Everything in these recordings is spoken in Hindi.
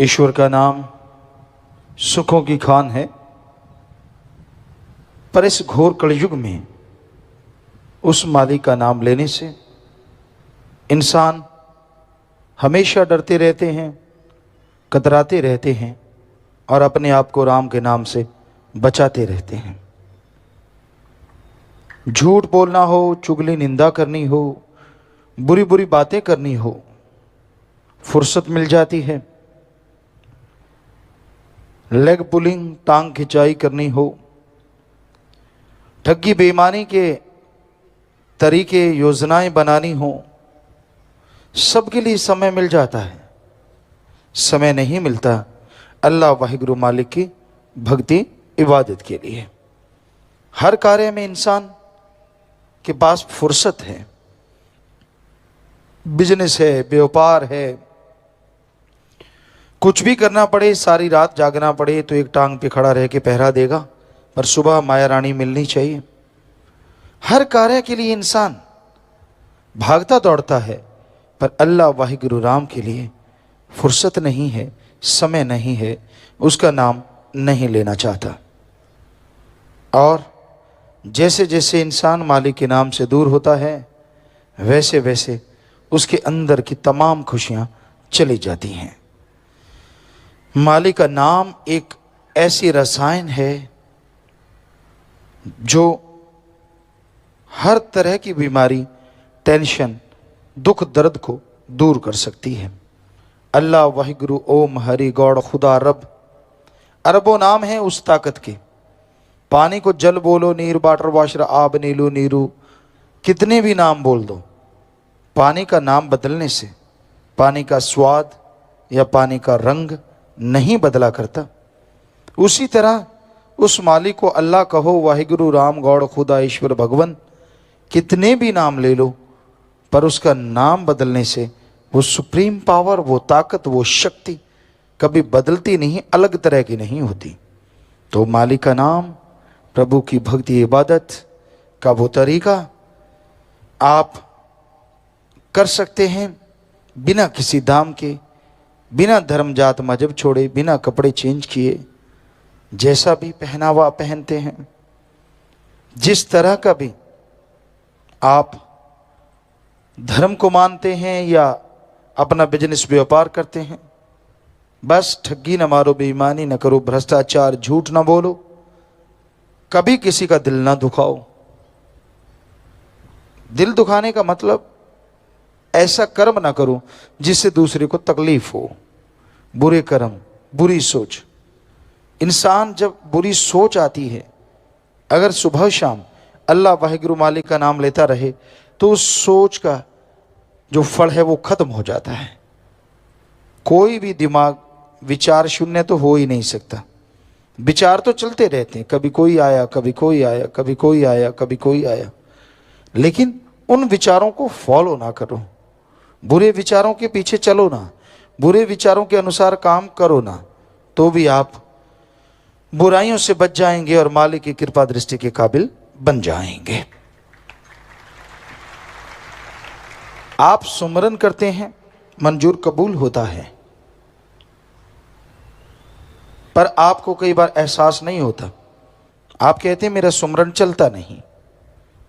ईश्वर का नाम सुखों की खान है, पर इस घोर कलयुग में उस मालिक का नाम लेने से इंसान हमेशा डरते रहते हैं, कतराते रहते हैं और अपने आप को राम के नाम से बचाते रहते हैं। झूठ बोलना हो, चुगली निंदा करनी हो, बुरी बुरी बातें करनी हो, फुर्सत मिल जाती है। लेग पुलिंग, टांग खिंचाई करनी हो, ठगी बेईमानी के तरीके, योजनाएं बनानी हो, सबके लिए समय मिल जाता है। समय नहीं मिलता अल्लाह वाहिगुरु मालिक की भक्ति इबादत के लिए। हर कार्य में इंसान के पास फुर्सत है, बिजनेस है, व्यापार है, कुछ भी करना पड़े, सारी रात जागना पड़े तो एक टांग पे खड़ा रह के पहरा देगा, पर सुबह माया रानी मिलनी चाहिए। हर कार्य के लिए इंसान भागता दौड़ता है, पर अल्लाह वाहिगुरु राम के लिए फुर्सत नहीं है, समय नहीं है, उसका नाम नहीं लेना चाहता। और जैसे जैसे इंसान मालिक के नाम से दूर होता है, वैसे वैसे उसके अंदर की तमाम खुशियां चली जाती हैं। मालिक का नाम एक ऐसी रसायन है जो हर तरह की बीमारी, टेंशन, दुख दर्द को दूर कर सकती है। अल्लाह वाहिगुरु ओम हरि गौड़ खुदा रब, अरबों नाम है उस ताकत के। पानी को जल बोलो, नीर वाटर वाशर आब नीलू नीरू, कितने भी नाम बोल दो, पानी का नाम बदलने से पानी का स्वाद या पानी का रंग नहीं बदला करता। उसी तरह उस मालिक को अल्लाह कहो, वाहिगुरु राम गौड़ खुदा ईश्वर भगवन, कितने भी नाम ले लो, पर उसका नाम बदलने से वो सुप्रीम पावर, वो ताकत, वो शक्ति कभी बदलती नहीं, अलग तरह की नहीं होती। तो मालिक का नाम, प्रभु की भक्ति इबादत का वो तरीका आप कर सकते हैं बिना किसी दाम के, बिना धर्म जात मजहब छोड़े, बिना कपड़े चेंज किए, जैसा भी पहनावा पहनते हैं, जिस तरह का भी आप धर्म को मानते हैं या अपना बिजनेस व्यापार करते हैं, बस ठगी न मारो, बेईमानी न करो, भ्रष्टाचार, झूठ न बोलो, कभी किसी का दिल ना दुखाओ। दिल दुखाने का मतलब ऐसा कर्म ना करो जिससे दूसरे को तकलीफ हो। बुरे कर्म, बुरी सोच, इंसान जब बुरी सोच आती है, अगर सुबह शाम अल्लाह वाहिगुरु मालिक का नाम लेता रहे तो उस सोच का जो फल है वो खत्म हो जाता है। कोई भी दिमाग विचार शून्य तो हो ही नहीं सकता। विचार तो चलते रहते हैं, कभी कोई आया, कभी कोई आया, कभी कोई आया, कभी कोई आया, लेकिन उन विचारों को फॉलो ना करो, बुरे विचारों के पीछे चलो ना, बुरे विचारों के अनुसार काम करो ना, तो भी आप बुराइयों से बच जाएंगे और मालिक की कृपा दृष्टि के काबिल बन जाएंगे। आप सुमरन करते हैं, मंजूर कबूल होता है, पर आपको कई बार एहसास नहीं होता। आप कहते हैं मेरा सुमरन चलता नहीं।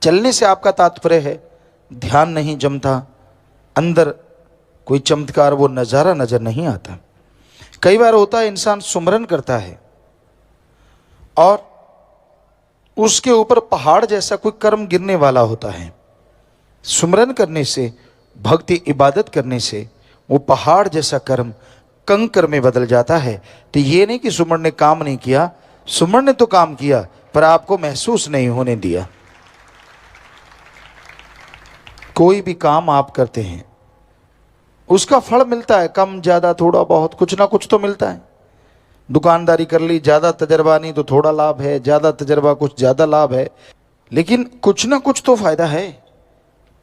चलने से आपका तात्पर्य है ध्यान नहीं जमता, अंदर कोई चमत्कार, वो नज़ारा नजर नहीं आता। कई बार होता है इंसान सुमरन करता है और उसके ऊपर पहाड़ जैसा कोई कर्म गिरने वाला होता है। सुमरन करने से, भक्ति इबादत करने से वो पहाड़ जैसा कर्म कंकर में बदल जाता है। तो ये नहीं कि सुमर ने काम नहीं किया, सुमर ने तो काम किया पर आपको महसूस नहीं होने दिया। कोई भी काम आप करते हैं उसका फल मिलता है, कम ज्यादा थोड़ा बहुत कुछ ना कुछ तो मिलता है। दुकानदारी कर ली, ज्यादा तजर्बा नहीं तो थोड़ा लाभ है, ज्यादा तजर्बा कुछ ज्यादा लाभ है, लेकिन कुछ ना कुछ तो फायदा है।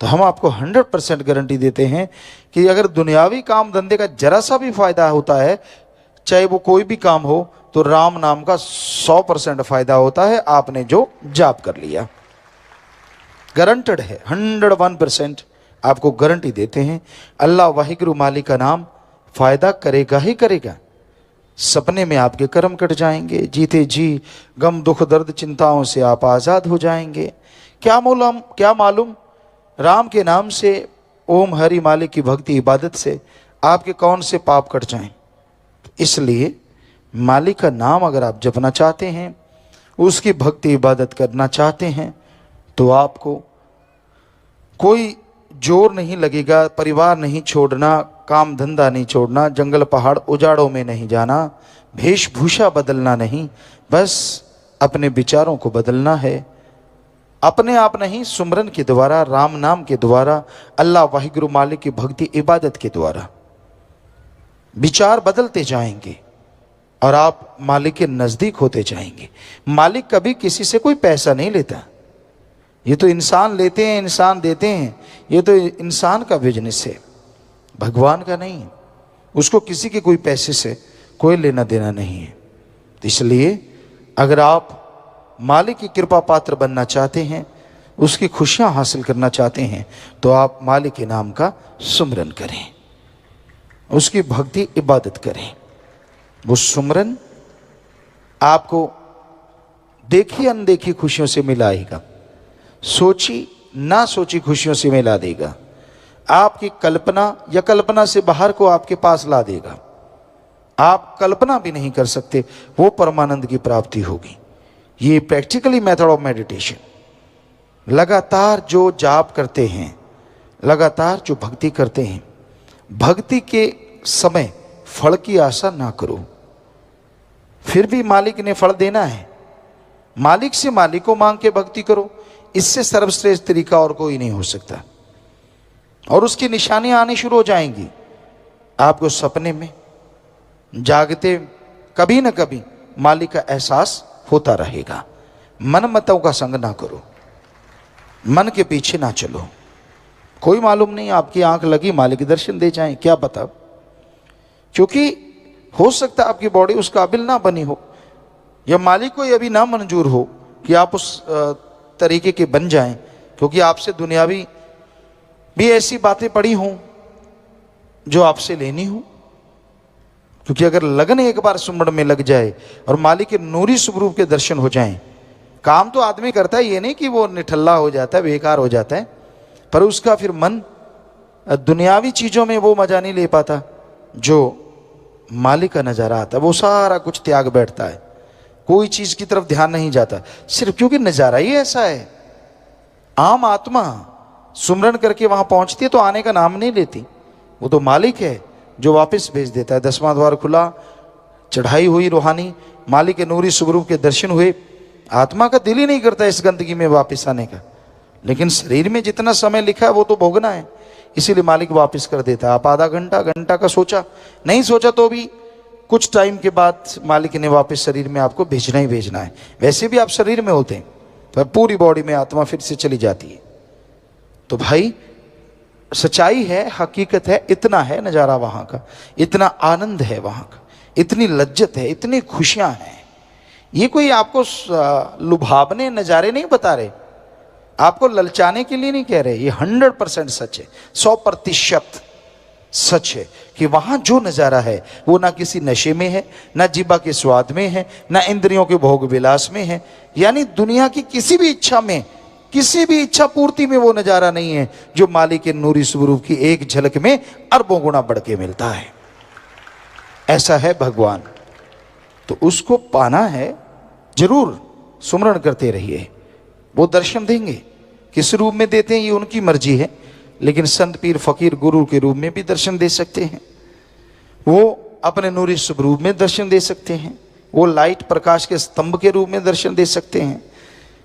तो हम आपको 100% गारंटी देते हैं कि अगर दुनियावी काम धंधे का जरा सा भी फायदा होता है, चाहे वो कोई भी काम हो, तो राम नाम का 100% फायदा होता है, आपने जो जाप कर लिया। गारंटेड है, 101% आपको गारंटी देते हैं। अल्लाह वाहिगुरु मालिक का नाम फायदा करेगा ही करेगा। सपने में आपके कर्म कट जाएंगे, जीते जी गम दुख दर्द चिंताओं से आप आज़ाद हो जाएंगे। क्या मालूम राम के नाम से, ओम हरि मालिक की भक्ति इबादत से आपके कौन से पाप कट जाएं। इसलिए मालिक का नाम अगर आप जपना चाहते हैं, उसकी भक्ति इबादत करना चाहते हैं, तो आपको कोई जोर नहीं लगेगा। परिवार नहीं छोड़ना, काम धंधा नहीं छोड़ना, जंगल पहाड़ उजाड़ों में नहीं जाना, वेशभूषा बदलना नहीं, बस अपने विचारों को बदलना है। अपने आप नहीं, सुमरन के द्वारा, राम नाम के द्वारा, अल्लाह वाहिगुरु मालिक की भक्ति इबादत के द्वारा विचार बदलते जाएंगे और आप मालिक के नज़दीक होते जाएंगे। मालिक कभी किसी से कोई पैसा नहीं लेता। ये तो इंसान लेते हैं, इंसान देते हैं। ये तो इंसान का बिजनेस है, भगवान का नहीं। उसको किसी के कोई पैसे से कोई लेना देना नहीं है। तो इसलिए अगर आप मालिक की कृपा पात्र बनना चाहते हैं, उसकी खुशियां हासिल करना चाहते हैं, तो आप मालिक के नाम का सुमरन करें, उसकी भक्ति इबादत करें। वो सुमरन आपको देखी अनदेखी खुशियों से मिलाएगा, सोची ना सोची खुशियों से मिला देगा, आपकी कल्पना या कल्पना से बाहर को आपके पास ला देगा। आप कल्पना भी नहीं कर सकते वो परमानंद की प्राप्ति होगी। ये प्रैक्टिकली मेथड ऑफ मेडिटेशन। लगातार जो जाप करते हैं, लगातार जो भक्ति करते हैं, भक्ति के समय फल की आशा ना करो। फिर भी मालिक ने फल देना है, मालिक से मालिक को मांग के भक्ति करो। इससे सर्वश्रेष्ठ तरीका और कोई नहीं हो सकता। और उसकी निशानियां आनी शुरू हो जाएंगी आपको सपने में, जागते कभी ना कभी मालिक का एहसास होता रहेगा। मन मतों का संग ना करो, मन के पीछे ना चलो। कोई मालूम नहीं, आपकी आंख लगी मालिक दर्शन दे जाएं, क्या पता। क्योंकि हो सकता है आपकी बॉडी उस काबिल ना बनी हो, या मालिक को यह भी ना मंजूर हो कि आप उस तरीके के बन जाएं, क्योंकि आपसे दुनियावी भी ऐसी बातें पड़ी हों जो आपसे लेनी हो। क्योंकि अगर लगन एक बार सुमरन में लग जाए और मालिक के नूरी स्वरूप के दर्शन हो जाएं, काम तो आदमी करता है, ये नहीं कि वो निठल्ला हो जाता है, बेकार हो जाता है, पर उसका फिर मन दुनियावी चीज़ों में वो मजा नहीं ले पाता जो मालिक का नज़ारा आता है। वो सारा कुछ त्याग बैठता है, कोई चीज़ की तरफ ध्यान नहीं जाता, सिर्फ क्योंकि नज़ारा ही ऐसा है। आम आत्मा सुमरन करके वहाँ पहुँचती है तो आने का नाम नहीं लेती। वो तो मालिक है जो वापस भेज देता है। 10वां द्वार खुला, चढ़ाई हुई रूहानी, मालिक के नूरी स्वरूप के दर्शन हुए, आत्मा का दिल ही नहीं करता इस गंदगी में वापस आने का। लेकिन शरीर में जितना समय लिखा है वो तो भोगना है, इसीलिए मालिक वापस कर देता है। आप आधा घंटा घंटा का सोचा, नहीं सोचा तो भी कुछ टाइम के बाद मालिक ने वापस शरीर में आपको भेजना ही भेजना है। वैसे भी आप शरीर में होते हैं, पर पूरी बॉडी में आत्मा फिर से चली जाती है। तो भाई सच्चाई है, हकीकत है, इतना है नज़ारा वहाँ का, इतना आनंद है वहाँ का, इतनी लज्जत है, इतनी खुशियाँ हैं। ये कोई आपको लुभावने नज़ारे नहीं बता रहे, आपको ललचाने के लिए नहीं कह रहे। ये 100% सच है, 100% सच है कि वहाँ जो नज़ारा है वो ना किसी नशे में है, ना जीवा के स्वाद में है, ना इंद्रियों के भोग विलास में है। यानी दुनिया की किसी भी इच्छा में, किसी भी इच्छा पूर्ति में वो नज़ारा नहीं है जो मालिक के नूरी स्वरूप की एक झलक में अरबों गुना बढ़ के मिलता है। ऐसा है भगवान, तो उसको पाना है, जरूर सुमरण करते रहिए, वो दर्शन देंगे। किस रूप में देते हैं ये उनकी मर्जी है, लेकिन संत पीर फकीर गुरु के रूप में भी दर्शन दे सकते हैं, वो अपने नूरी स्वरूप में दर्शन दे सकते हैं, वो लाइट प्रकाश के स्तंभ के रूप में दर्शन दे सकते हैं।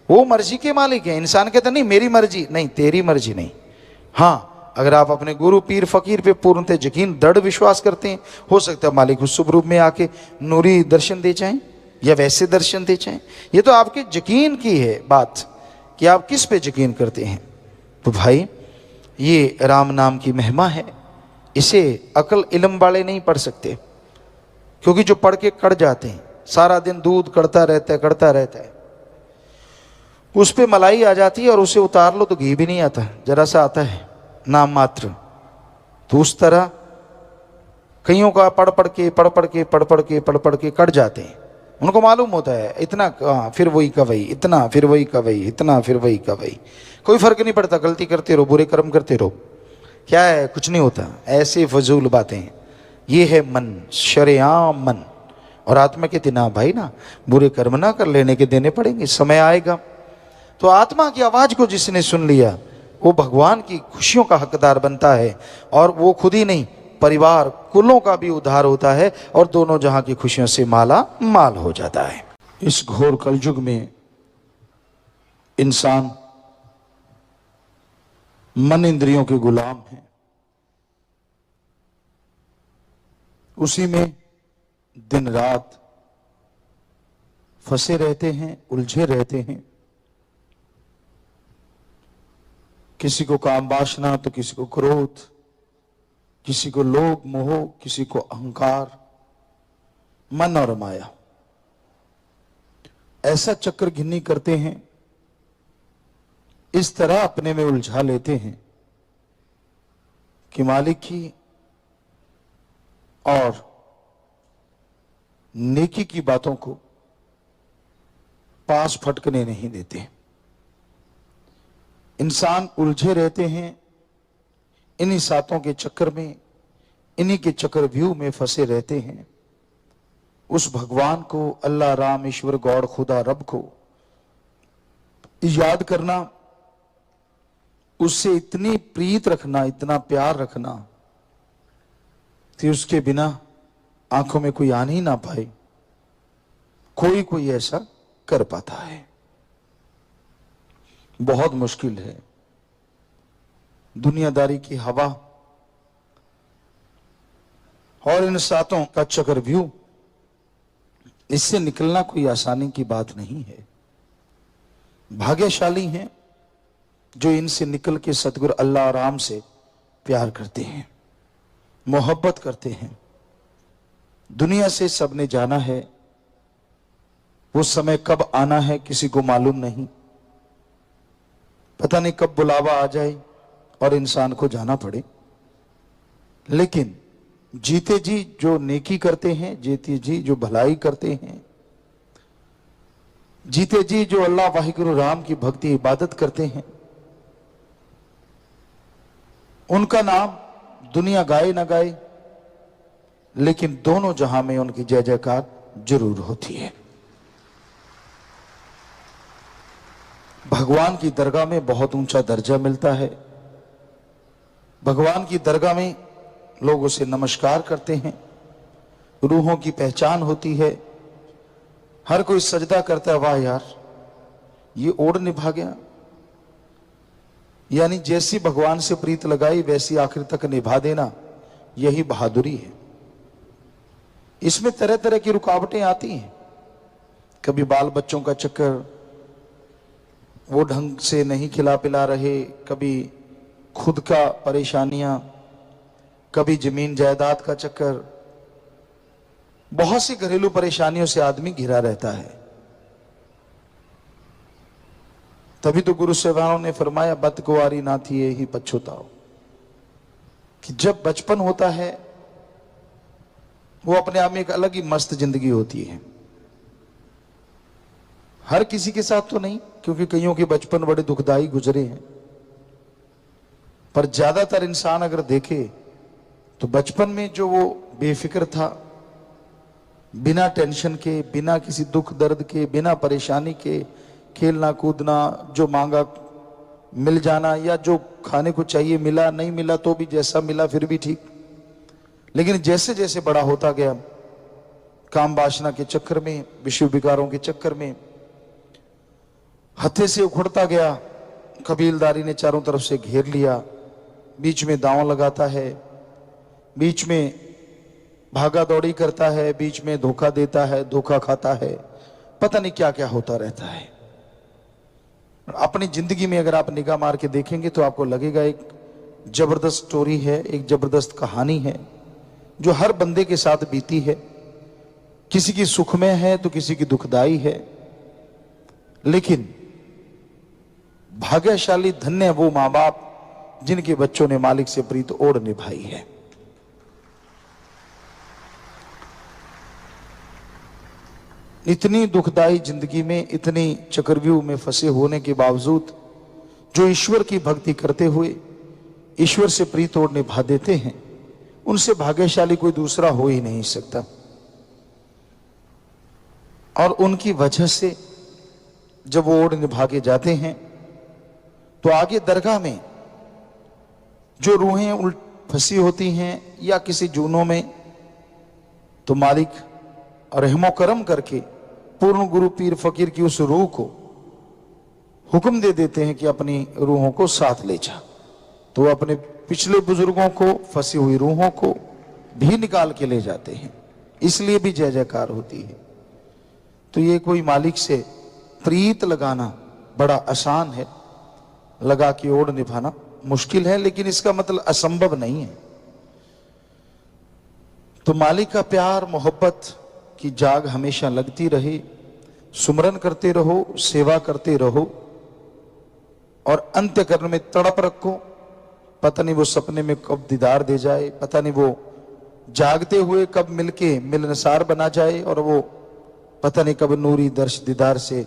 वो मर्जी के मालिक है। इंसान कहता नहीं मेरी मर्जी, नहीं तेरी मर्जी नहीं। हाँ, अगर आप अपने गुरु पीर फकीर पे पूर्णतः यकीन दृढ़ विश्वास करते हैं, हो सकता है मालिक उस स्वरूप में आके नूरी दर्शन दे जाएं या वैसे दर्शन दे जाएं। ये तो आपके यकीन की है बात कि आप किस पे यकीन करते हैं। तो भाई ये राम नाम की महिमा है, इसे अकल इल्म वाले नहीं पढ़ सकते, क्योंकि जो पढ़ के कड़ जाते हैं, सारा दिन दूध कड़ता रहता है, उस पे मलाई आ जाती है और उसे उतार लो तो घी भी नहीं आता, जरा सा आता है नाम मात्र। तो उस तरह कईयों का पढ़ पढ़ के कट जाते हैं। उनको मालूम होता है इतना, फिर वही का वही, इतना फिर वही का वही, इतना फिर वही का वही, कोई फर्क नहीं पड़ता, गलती करते रहो, बुरे कर्म करते रहो, क्या है, कुछ नहीं होता। ऐसे फजूल बातें। ये है मन, शरेआम मन। और आत्मा कहती ना भाई ना, बुरे कर्म ना कर, लेने के देने पड़ेंगे, समय आएगा। तो आत्मा की आवाज को जिसने सुन लिया वो भगवान की खुशियों का हकदार बनता है। और वो खुद ही नहीं, परिवार कुलों का भी उद्धार होता है और दोनों जहां की खुशियों से माला माल हो जाता है। इस घोर कलयुग में इंसान मन इंद्रियों के गुलाम है, उसी में दिन रात फंसे रहते हैं, उलझे रहते हैं। किसी को काम वासना तो किसी को क्रोध, किसी को लोभ मोह, किसी को अहंकार, मन और माया। ऐसा चक्र घिन्नी करते हैं, इस तरह अपने में उलझा लेते हैं कि मालिक की और नेकी की बातों को पास फटकने नहीं देते। इंसान उलझे रहते हैं इन्हीं सातों के चक्कर में, इन्हीं के चक्रव्यूह में फंसे रहते हैं। उस भगवान को, अल्लाह, राम, ईश्वर, गॉड, खुदा, रब को याद करना, उससे इतनी प्रीत रखना, इतना प्यार रखना कि उसके बिना आंखों में कोई आन ही ना पाए। कोई ऐसा कर पाता है, बहुत मुश्किल है। दुनियादारी की हवा और इन सातों का चक्रव्यूह, इससे निकलना कोई आसानी की बात नहीं है। भाग्यशाली हैं जो इनसे निकल के सतगुरु अल्लाह राम से प्यार करते हैं, मोहब्बत करते हैं। दुनिया से सबने जाना है, वो समय कब आना है किसी को मालूम नहीं। पता नहीं कब बुलावा आ जाए और इंसान को जाना पड़े। लेकिन जीते जी जो नेकी करते हैं, जीते जी जो भलाई करते हैं, जीते जी जो अल्लाह वाहिगुरु राम की भक्ति इबादत करते हैं, उनका नाम दुनिया गाए ना गाए, लेकिन दोनों जहां में उनकी जय जयकार जरूर होती है। भगवान की दरगाह में बहुत ऊंचा दर्जा मिलता है। भगवान की दरगाह में लोग उसे नमस्कार करते हैं, रूहों की पहचान होती है। हर कोई सजदा करता है, वाह यार ये ओढ़ निभा गया। यानी जैसी भगवान से प्रीत लगाई वैसी आखिर तक निभा देना, यही बहादुरी है। इसमें तरह तरह की रुकावटें आती हैं। कभी बाल बच्चों का चक्कर, वो ढंग से नहीं खिला पिला रहे, कभी खुद का परेशानियां, कभी जमीन जायदाद का चक्कर, बहुत सी घरेलू परेशानियों से आदमी घिरा रहता है। तभी तो गुरु सेवाओं ने फरमाया, बत कुंवारी ना थी ये ही पछुताओ, कि जब बचपन होता है वो अपने आप में एक अलग ही मस्त जिंदगी होती है। हर किसी के साथ तो नहीं, क्योंकि कईयों के बचपन बड़े दुखदाई गुजरे हैं, पर ज्यादातर इंसान अगर देखे तो बचपन में जो वो बेफिक्र था, बिना टेंशन के, बिना किसी दुख दर्द के, बिना परेशानी के, खेलना कूदना, जो मांगा मिल जाना, या जो खाने को चाहिए मिला, नहीं मिला तो भी जैसा मिला फिर भी ठीक। लेकिन जैसे जैसे बड़ा होता गया, काम वासना के चक्कर में, विषय विकारों के चक्कर में हत्थे से उखड़ता गया। कबीलदारी ने चारों तरफ से घेर लिया, बीच में दांव लगाता है, बीच में भागा दौड़ी करता है, बीच में धोखा देता है, धोखा खाता है, पता नहीं क्या क्या होता रहता है। अपनी जिंदगी में अगर आप निगाह मार के देखेंगे तो आपको लगेगा एक जबरदस्त स्टोरी है, एक जबरदस्त कहानी है जो हर बंदे के साथ बीती है। किसी की सुखमय है तो किसी की दुखदाई है, लेकिन भाग्यशाली धन्य वो मां बाप जिनके बच्चों ने मालिक से प्रीत ओढ़ निभाई है। इतनी दुखदाई जिंदगी में, इतनी चक्रव्यूह में फंसे होने के बावजूद जो ईश्वर की भक्ति करते हुए ईश्वर से प्रीत और निभा देते हैं, उनसे भाग्यशाली कोई दूसरा हो ही नहीं सकता। और उनकी वजह से जब वो ओढ़ निभा के जाते हैं तो आगे दरगाह में जो रूहें उल्ट फंसी होती हैं या किसी जूनों में, तो मालिक रहमो करम करके पूर्ण गुरु पीर फकीर की उस रूह को हुक्म दे देते हैं कि अपनी रूहों को साथ ले जा। तो अपने पिछले बुजुर्गों को, फंसी हुई रूहों को भी निकाल के ले जाते हैं, इसलिए भी जय जयकार होती है। तो ये कोई मालिक से प्रीत लगाना बड़ा आसान है, लगा के ओढ़ निभाना मुश्किल है, लेकिन इसका मतलब असंभव नहीं है। तो मालिक का प्यार मोहब्बत की जाग हमेशा लगती रहे, सुमरन करते रहो, सेवा करते रहो और अंत्यकरण में तड़प रखो। पता नहीं वो सपने में कब दीदार दे जाए, पता नहीं वो जागते हुए कब मिलके मिलनसार बना जाए और वो पता नहीं कब नूरी दर्श दीदार से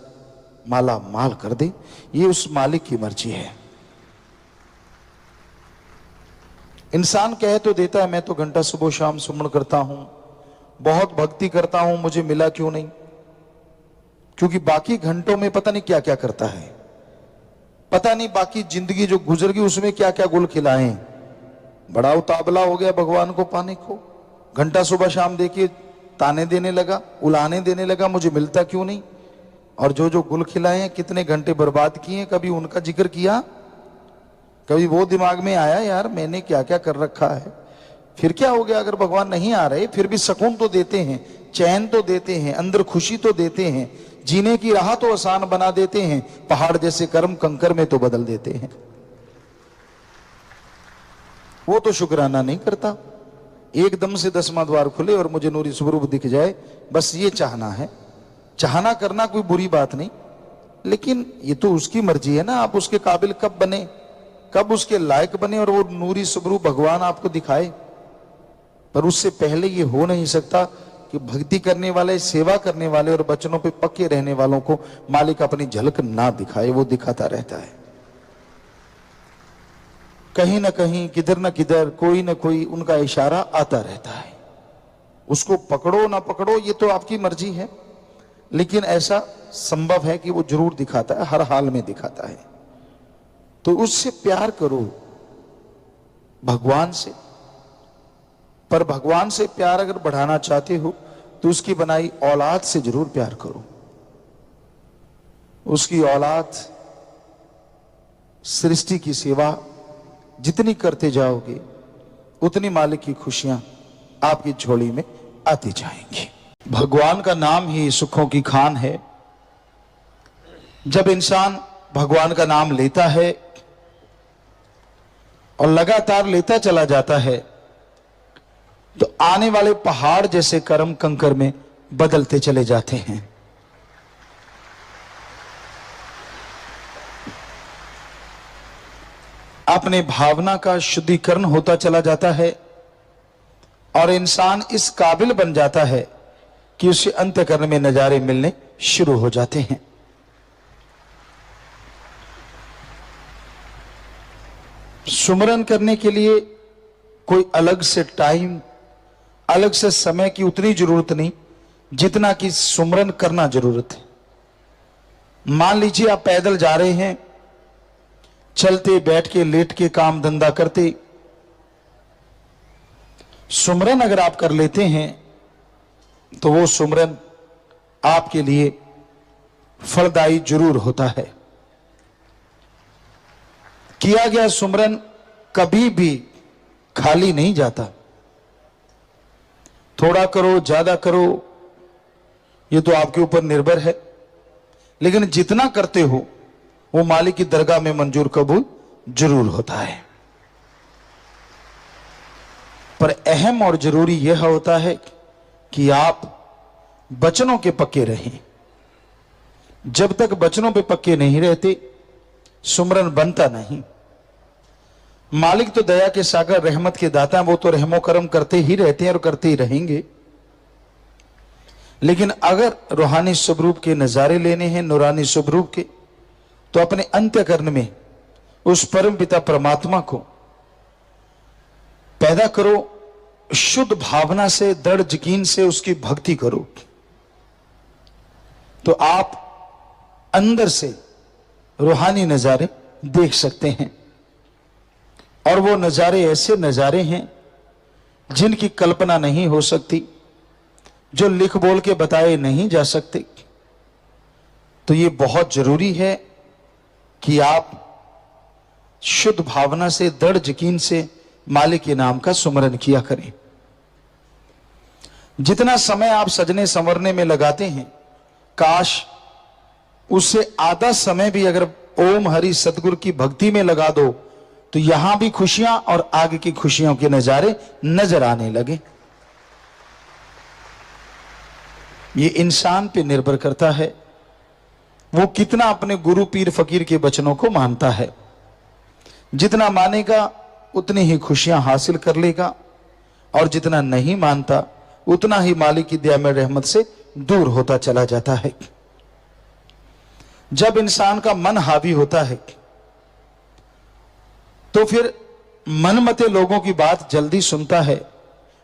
माला माल कर दे। ये उस मालिक की मर्जी है। इंसान कह तो देता है मैं तो घंटा सुबह शाम सुमन करता हूं, बहुत भक्ति करता हूं, मुझे मिला क्यों नहीं? क्योंकि बाकी घंटों में पता नहीं क्या क्या करता है, पता नहीं बाकी जिंदगी जो गुजर गई उसमें क्या क्या गुल खिलाए। बड़ा उतावला हो गया भगवान को पाने को, घंटा सुबह शाम देखिए ताने देने लगा, उलाने देने लगा, मुझे मिलता क्यों नहीं? और जो जो गुल खिलाए हैं, कितने घंटे बर्बाद किए, कभी उनका जिक्र किया? कभी वो दिमाग में आया यार मैंने क्या क्या कर रखा है? फिर क्या हो गया? अगर भगवान नहीं आ रहे फिर भी सुकून तो देते हैं, चैन तो देते हैं, अंदर खुशी तो देते हैं, जीने की राह तो आसान बना देते हैं, पहाड़ जैसे कर्म कंकर में तो बदल देते हैं। वो तो शुक्राना नहीं करता। एकदम से 10वां द्वार खुले और मुझे नूरी स्वरूप दिख जाए, बस ये चाहना है। चाहना करना कोई बुरी बात नहीं, लेकिन ये तो उसकी मर्जी है ना, आप उसके काबिल कब बने, कब उसके लायक बने और वो नूरी स्वरूप भगवान आपको दिखाए। पर उससे पहले ये हो नहीं सकता कि भक्ति करने वाले, सेवा करने वाले और वचनों पे पक्के रहने वालों को मालिक अपनी झलक ना दिखाए। वो दिखाता रहता है, कहीं ना कहीं, किधर ना किधर, कोई ना कोई उनका इशारा आता रहता है। उसको पकड़ो ना पकड़ो ये तो आपकी मर्जी है, लेकिन ऐसा संभव है कि वो जरूर दिखाता है, हर हाल में दिखाता है। तो उससे प्यार करो, भगवान से। पर भगवान से प्यार अगर बढ़ाना चाहते हो तो उसकी बनाई औलाद से जरूर प्यार करो। उसकी औलाद, सृष्टि की सेवा जितनी करते जाओगे उतनी मालिक की खुशियां आपकी झोली में आती जाएंगी। भगवान का नाम ही सुखों की खान है। जब इंसान भगवान का नाम लेता है और लगातार लेता चला जाता है तो आने वाले पहाड़ जैसे कर्म कंकर में बदलते चले जाते हैं। अपने भावना का शुद्धिकरण होता चला जाता है और इंसान इस काबिल बन जाता है कि उसे अंतःकरण में नजारे मिलने शुरू हो जाते हैं। सुमरन करने के लिए कोई अलग से टाइम, अलग से समय की उतनी जरूरत नहीं जितना कि सुमरन करना जरूरत है। मान लीजिए आप पैदल जा रहे हैं, चलते, बैठ के, लेट के, काम धंधा करते, सुमरन अगर आप कर लेते हैं तो वो सुमरन आपके लिए फलदायी जरूर होता है। किया गया सुमरन कभी भी खाली नहीं जाता। थोड़ा करो, ज्यादा करो, ये तो आपके ऊपर निर्भर है, लेकिन जितना करते हो वो मालिक की दरगाह में मंजूर कबूल जरूर होता है। पर अहम और जरूरी यह होता है कि आप वचनों के पक्के रहें। जब तक वचनों पे पक्के नहीं रहते सुमरन बनता नहीं। मालिक तो दया के सागर, रहमत के दाता, वो तो रहमो करम करते ही रहते हैं और करते ही रहेंगे। लेकिन अगर रूहानी स्वरूप के नजारे लेने हैं, नूरानी स्वरूप के, तो अपने अंतःकरण में उस परम पिता परमात्मा को पैदा करो, शुद्ध भावना से, दृढ़ यकीन से उसकी भक्ति करो, तो आप अंदर से रूहानी नजारे देख सकते हैं। और वो नजारे ऐसे नजारे हैं जिनकी कल्पना नहीं हो सकती, जो लिख बोल के बताए नहीं जा सकते। तो ये बहुत जरूरी है कि आप शुद्ध भावना से, दृढ़ यकीन से मालिक के नाम का सुमरन किया करें। जितना समय आप सजने संवरने में लगाते हैं, काश उससे आधा समय भी अगर ओम हरि सतगुरु की भक्ति में लगा दो, तो यहां भी खुशियां और आगे की खुशियों के नजारे नजर आने लगे। ये इंसान पे निर्भर करता है, वो कितना अपने गुरु पीर फकीर के वचनों को मानता है। जितना मानेगा उतनी ही खुशियां हासिल कर लेगा, और जितना नहीं मानता उतना ही मालिक की दया में रहमत से दूर होता चला जाता है। जब इंसान का मन हावी होता है तो फिर मनमते लोगों की बात जल्दी सुनता है,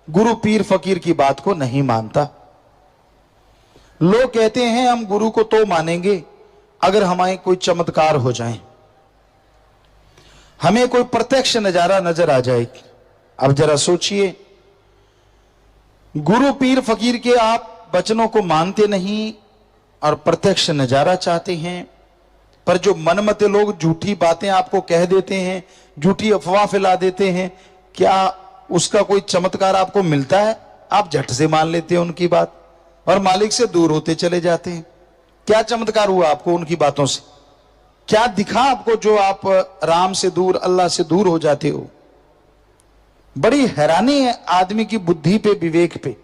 गुरु पीर फकीर की बात को नहीं मानता। लोग कहते हैं हम गुरु को तो मानेंगे अगर हमारे कोई चमत्कार हो जाए, हमें कोई प्रत्यक्ष नजारा नजर आ जाए। अब जरा सोचिए, गुरु पीर फकीर के आप वचनों को मानते नहीं और प्रत्यक्ष नजारा चाहते हैं, पर जो मनमते लोग झूठी बातें आपको कह देते हैं, झूठी अफवाह फैला देते हैं, क्या उसका कोई चमत्कार आपको मिलता है? आप झट से मान लेते हैं उनकी बात और मालिक से दूर होते चले जाते हैं। क्या चमत्कार हुआ आपको उनकी बातों से? क्या दिखा आपको जो आप राम से दूर, अल्लाह से दूर हो जाते हो? बड़ी हैरानी है आदमी की बुद्धि पे, विवेक पे,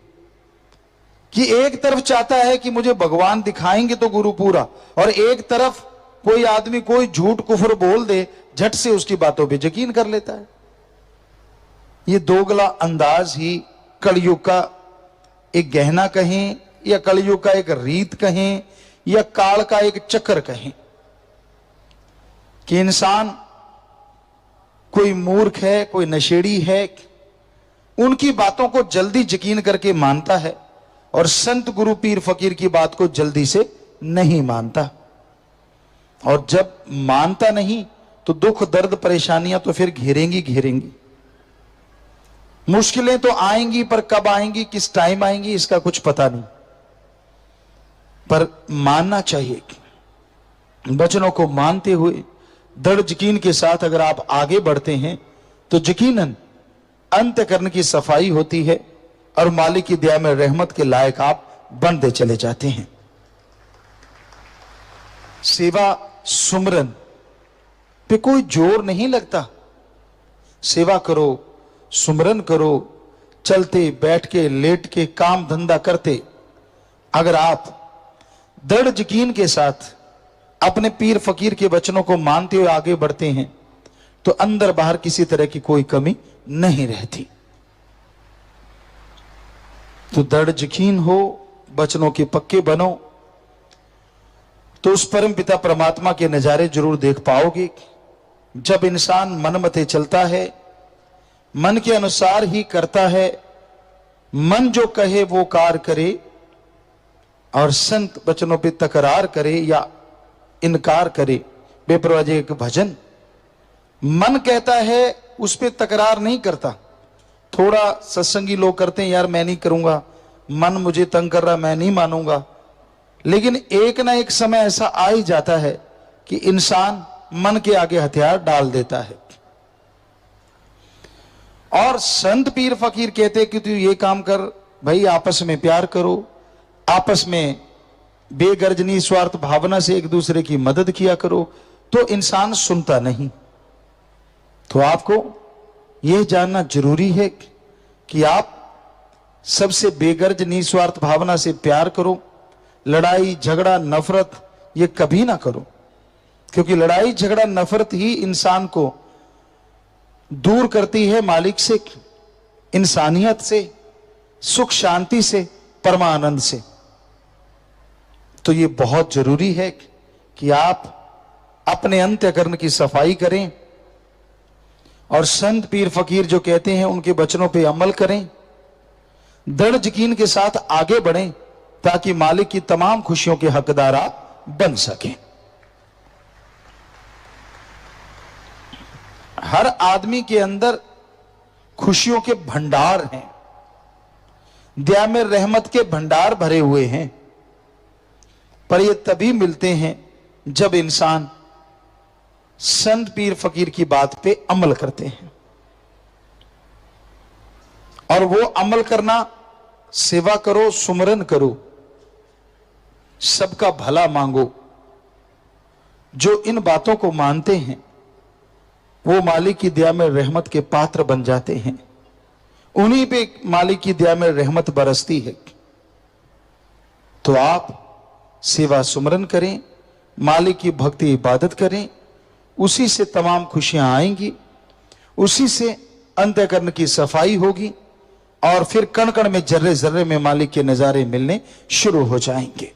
कि एक तरफ चाहता है कि मुझे भगवान दिखाएंगे तो गुरु पूरा, और एक तरफ कोई आदमी कोई झूठ कुफर बोल दे, झट से उसकी बातों पे यकीन कर लेता है। ये दोगला अंदाज ही कलयुग का एक गहना कहें, या कलयुग का एक रीत कहें, या काल का एक चक्कर कहें, कि इंसान कोई मूर्ख है, कोई नशेड़ी है, उनकी बातों को जल्दी यकीन करके मानता है, और संत गुरु पीर फकीर की बात को जल्दी से नहीं मानता। और जब मानता नहीं तो दुख दर्द परेशानियां तो फिर घेरेंगी घेरेंगी। मुश्किलें तो आएंगी, पर कब आएंगी, किस टाइम आएंगी, इसका कुछ पता नहीं। पर मानना चाहिए, वचनों को मानते हुए दृढ़ यकीन के साथ अगर आप आगे बढ़ते हैं तो यकीनन अंतःकरण की सफाई होती है और मालिक की दया में रहमत के लायक आप बनते चले जाते हैं। सेवा सुमरन पे कोई जोर नहीं लगता। सेवा करो, सुमरन करो, चलते बैठ के लेट के काम धंधा करते, अगर आप दृढ़ यकीन के साथ अपने पीर फकीर के वचनों को मानते हुए आगे बढ़ते हैं तो अंदर बाहर किसी तरह की कोई कमी नहीं रहती। तो दृढ़ यकीन हो, वचनों के पक्के बनो, तो उस परम पिता परमात्मा के नजारे जरूर देख पाओगे। जब इंसान मन मते चलता है, मन के अनुसार ही करता है, मन जो कहे वो कार करे, और संत वचनों पे तकरार करे या इनकार करे, बेपरवाह एक भजन, मन कहता है उस पे तकरार नहीं करता। थोड़ा सत्संगी लोग करते हैं, यार मैं नहीं करूंगा, मन मुझे तंग कर रहा, मैं नहीं मानूंगा। लेकिन एक ना एक समय ऐसा आ ही जाता है कि इंसान मन के आगे हथियार डाल देता है। और संत पीर फकीर कहते कि तू ये काम कर भाई, आपस में प्यार करो, आपस में बेगर्ज निस्वार्थ भावना से एक दूसरे की मदद किया करो, तो इंसान सुनता नहीं। तो आपको यह जानना जरूरी है कि आप सबसे बेगर्ज निस्वार्थ भावना से प्यार करो। लड़ाई झगड़ा नफरत ये कभी ना करो, क्योंकि लड़ाई झगड़ा नफरत ही इंसान को दूर करती है मालिक से, इंसानियत से, सुख शांति से, परमानंद से। तो ये बहुत जरूरी है कि आप अपने अंतःकरण की सफाई करें और संत पीर फकीर जो कहते हैं उनके वचनों पे अमल करें, दृढ़ यकीन के साथ आगे बढ़ें, ताकि मालिक की तमाम खुशियों के हकदार आप बन सकें। हर आदमी के अंदर खुशियों के भंडार हैं, दया में रहमत के भंडार भरे हुए हैं, पर ये तभी मिलते हैं जब इंसान संत पीर फकीर की बात पे अमल करते हैं। और वो अमल करना, सेवा करो, सुमरन करो, सबका भला मांगो, जो इन बातों को मानते हैं वो मालिक की दया में रहमत के पात्र बन जाते हैं। उन्हीं पे मालिक की दया में रहमत बरसती है। तो आप सेवा सुमरन करें, मालिक की भक्ति इबादत करें, उसी से तमाम खुशियां आएंगी, उसी से अंतःकरण की सफाई होगी और फिर कण कण में, जर्रे जर्रे में मालिक के नजारे मिलने शुरू हो जाएंगे।